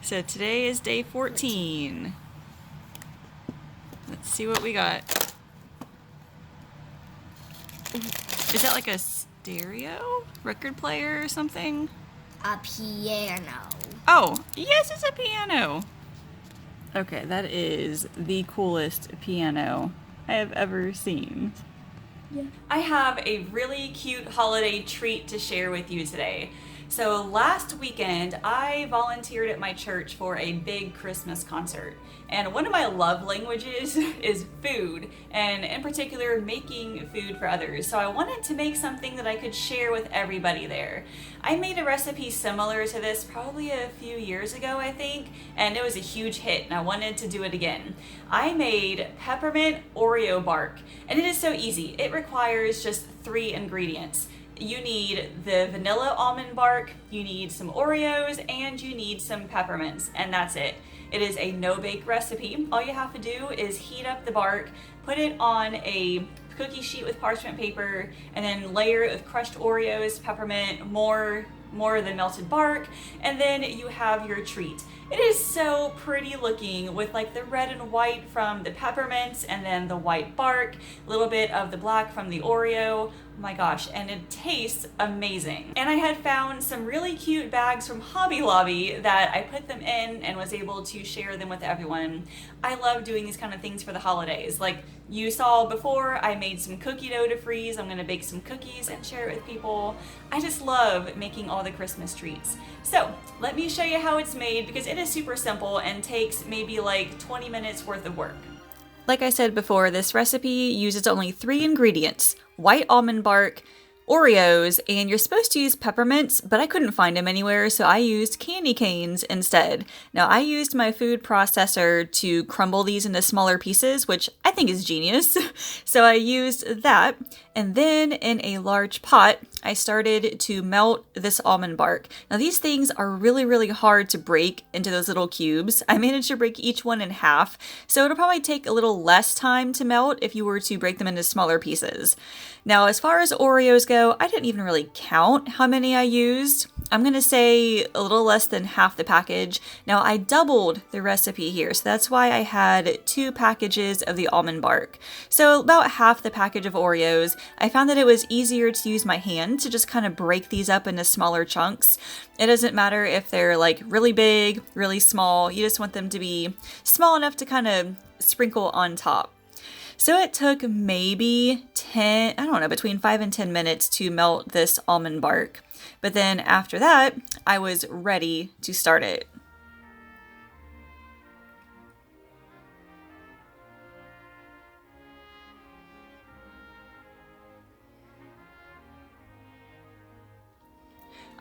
So today is day 14. Let's see what we got. Is that like a stereo? Record player or something? A piano. Oh, yes, it's a piano. Okay, that is the coolest piano I have ever seen. Yeah. I have a really cute holiday treat to share with you today. So last weekend, I volunteered at my church for a big Christmas concert. And one of my love languages is food, and in particular, making food for others. So I wanted to make something that I could share with everybody there. I made a recipe similar to this probably a few years ago, I think, and it was a huge hit, and I wanted to do it again. I made peppermint Oreo bark, and it is so easy. It requires just 3 ingredients. You need the vanilla almond bark, you need some Oreos, and you need some peppermints, and that's it. It is a no-bake recipe. All you have to do is heat up the bark, put it on a cookie sheet with parchment paper, and then layer it with crushed Oreos, peppermint, more of the melted bark, and then you have your treat. It is so pretty looking with like the red and white from the peppermints and then the white bark, a little bit of the black from the Oreo. Oh my gosh, and it tastes amazing. And I had found some really cute bags from Hobby Lobby that I put them in and was able to share them with everyone. I love doing these kind of things for the holidays. Like you saw before, I made some cookie dough to freeze. I'm gonna bake some cookies and share it with people. I just love making all the Christmas treats. So let me show you how it's made because it is super simple and takes maybe like 20 minutes worth of work. Like I said before, this recipe uses only 3 ingredients: white almond bark, Oreos, and you're supposed to use peppermints, but I couldn't find them anywhere, so I used candy canes instead. Now, I used my food processor to crumble these into smaller pieces, which I think is genius. So I used that, and then in a large pot, I started to melt this almond bark. Now, these things are really, really hard to break into those little cubes. I managed to break each one in half, so it'll probably take a little less time to melt if you were to break them into smaller pieces. Now, as far as Oreos go, I didn't even really count how many I used. I'm going to say a little less than half the package. Now, I doubled the recipe here, so that's why I had 2 packages of the almond bark. So about half the package of Oreos. I found that it was easier to use my hand to just kind of break these up into smaller chunks. It doesn't matter if they're like really big, really small. You just want them to be small enough to kind of sprinkle on top. So it took maybe between 5 and 10 minutes to melt this almond bark. But then after that, I was ready to start it.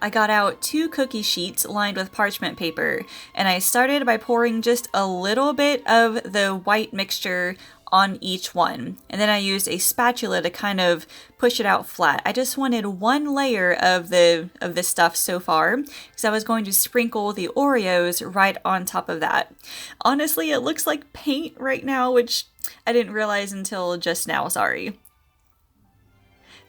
I got out 2 cookie sheets lined with parchment paper, and I started by pouring just a little bit of the white mixture on each one. And then I used a spatula to kind of push it out flat. I just wanted 1 layer of this stuff so far, because I was going to sprinkle the Oreos right on top of that. Honestly, it looks like paint right now, which I didn't realize until just now, sorry.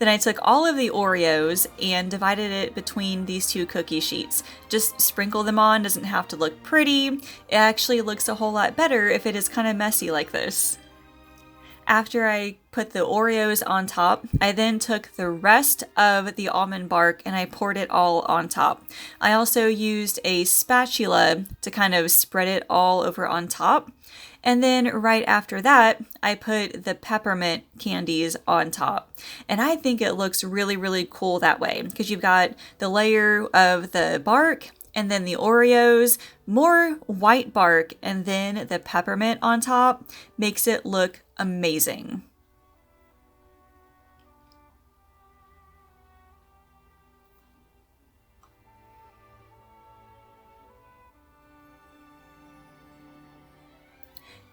Then I took all of the Oreos and divided it between these 2 cookie sheets. Just sprinkle them on, doesn't have to look pretty. It actually looks a whole lot better if it is kind of messy like this. After I put the Oreos on top, I then took the rest of the almond bark and I poured it all on top. I also used a spatula to kind of spread it all over on top. And then right after that, I put the peppermint candies on top. And I think it looks really, really cool that way because you've got the layer of the bark and then the Oreos, more white bark, and then the peppermint on top makes it look amazing.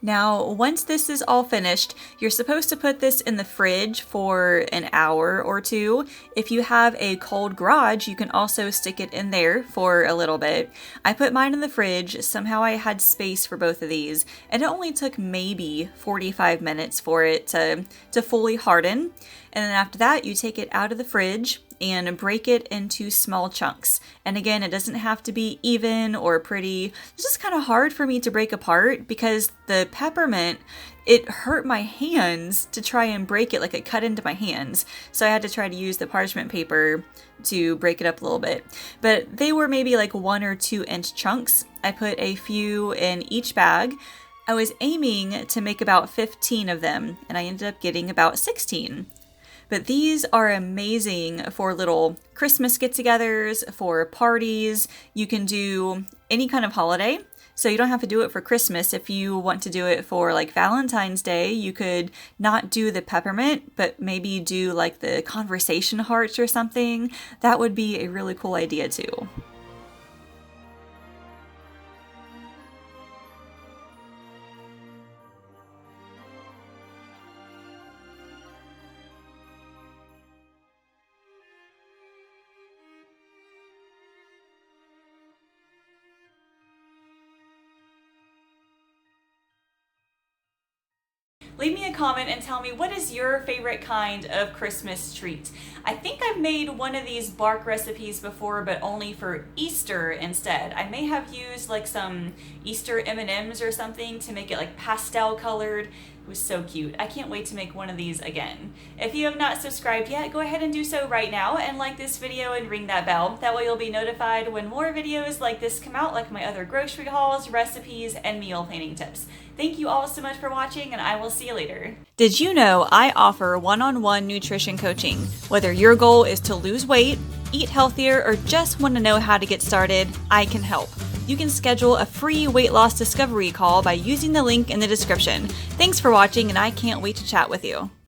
Now, once this is all finished, you're supposed to put this in the fridge for an hour or 2. If you have a cold garage, you can also stick it in there for a little bit. I put mine in the fridge. Somehow I had space for both of these, and it only took maybe 45 minutes for it to fully harden. And then after that, you take it out of the fridge and break it into small chunks. And again, it doesn't have to be even or pretty. It's just kind of hard for me to break apart because the peppermint, it hurt my hands to try and break it, like it cut into my hands. So I had to try to use the parchment paper to break it up a little bit. But they were maybe like 1 or 2 inch chunks. I put a few in each bag. I was aiming to make about 15 of them, and I ended up getting about 16. But these are amazing for little Christmas get-togethers, for parties. You can do any kind of holiday. So you don't have to do it for Christmas. If you want to do it for like Valentine's Day, you could not do the peppermint, but maybe do like the conversation hearts or something. That would be a really cool idea too. Leave me a comment and tell me, what is your favorite kind of Christmas treat? I think I've made one of these bark recipes before, but only for Easter instead. I may have used like some Easter M&Ms or something to make it like pastel colored. It was so cute. I can't wait to make one of these again. If you have not subscribed yet, go ahead and do so right now and like this video and ring that bell. That way you'll be notified when more videos like this come out, like my other grocery hauls, recipes, and meal planning tips. Thank you all so much for watching, and I will see you later. Did you know I offer one-on-one nutrition coaching? Whether your goal is to lose weight, eat healthier, or just want to know how to get started, I can help. You can schedule a free weight loss discovery call by using the link in the description. Thanks for watching, and I can't wait to chat with you.